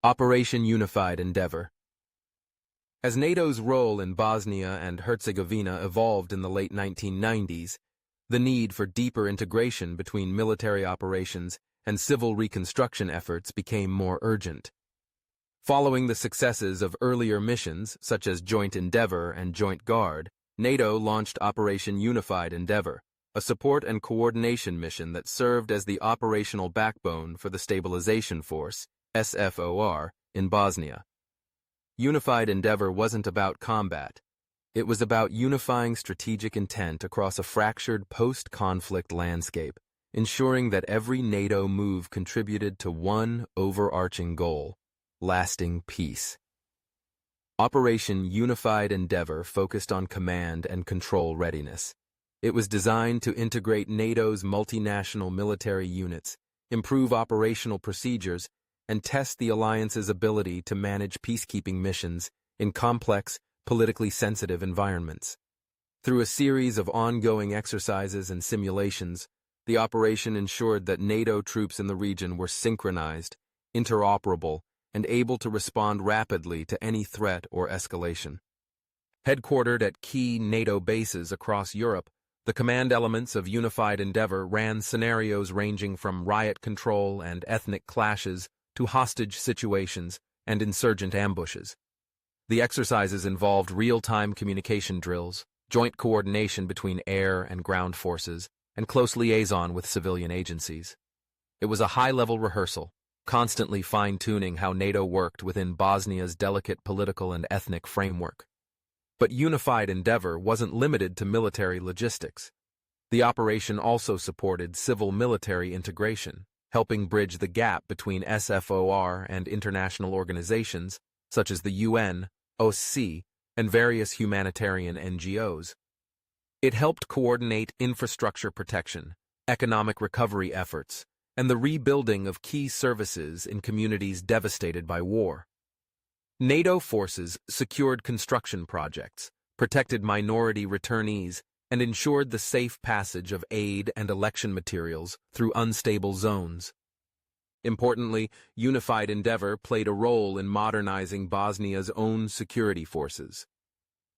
Operation Unified Endeavor. As NATO's role in Bosnia and Herzegovina evolved in the late 1990s, the need for deeper integration between military operations and civil reconstruction efforts became more urgent. Following the successes of earlier missions, such as Joint Endeavor and Joint Guard, NATO launched Operation Unified Endeavor, a support and coordination mission that served as the operational backbone for the Stabilization Force, SFOR, in Bosnia. Unified Endeavor wasn't about combat. It was about unifying strategic intent across a fractured post-conflict landscape, ensuring that every NATO move contributed to one overarching goal: lasting peace. Operation Unified Endeavor focused on command and control readiness. It was designed to integrate NATO's multinational military units, improve operational procedures, and test the alliance's ability to manage peacekeeping missions in complex, politically sensitive environments. Through a series of ongoing exercises and simulations, the operation ensured that NATO troops in the region were synchronized, interoperable, and able to respond rapidly to any threat or escalation. Headquartered at key NATO bases across Europe, the command elements of Unified Endeavor ran scenarios ranging from riot control and ethnic clashes to hostage situations and insurgent ambushes. The exercises involved real-time communication drills, joint coordination between air and ground forces, and close liaison with civilian agencies. It was a high-level rehearsal, constantly fine-tuning how NATO worked within Bosnia's delicate political and ethnic framework. But Unified Endeavor wasn't limited to military logistics. The operation also supported civil-military integration, helping bridge the gap between SFOR and international organizations such as the UN, OSCE, and various humanitarian NGOs. It helped coordinate infrastructure protection, economic recovery efforts, and the rebuilding of key services in communities devastated by war. NATO forces secured construction projects, protected minority returnees, and ensured the safe passage of aid and election materials through unstable zones. Importantly, Unified Endeavor played a role in modernizing Bosnia's own security forces.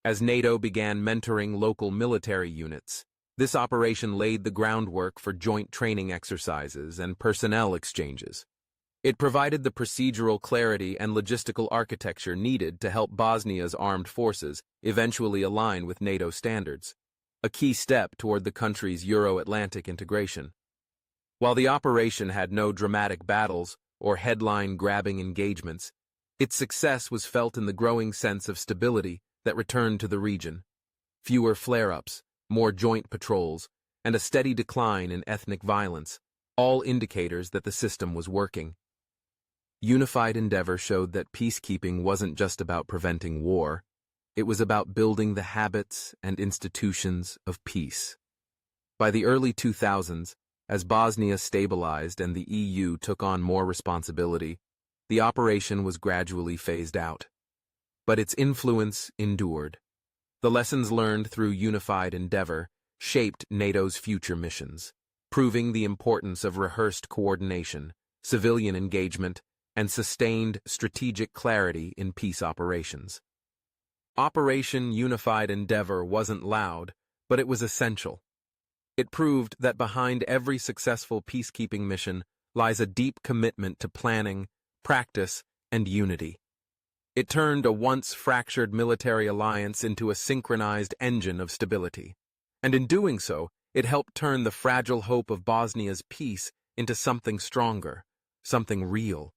As NATO began mentoring local military units, this operation laid the groundwork for joint training exercises and personnel exchanges. It provided the procedural clarity and logistical architecture needed to help Bosnia's armed forces eventually align with NATO standards, a key step toward the country's Euro-Atlantic integration. While the operation had no dramatic battles or headline-grabbing engagements, its success was felt in the growing sense of stability that returned to the region. Fewer flare-ups, more joint patrols, and a steady decline in ethnic violence, all indicators that the system was working. Unified Endeavor showed that peacekeeping wasn't just about preventing war. It was about building the habits and institutions of peace. By the early 2000s, as Bosnia stabilized and the EU took on more responsibility, the operation was gradually phased out. But its influence endured. The lessons learned through Unified Endeavor shaped NATO's future missions, proving the importance of rehearsed coordination, civilian engagement, and sustained strategic clarity in peace operations. Operation Unified Endeavor wasn't loud, but it was essential. It proved that behind every successful peacekeeping mission lies a deep commitment to planning, practice, and unity. It turned a once fractured military alliance into a synchronized engine of stability. And in doing so, it helped turn the fragile hope of Bosnia's peace into something stronger, something real.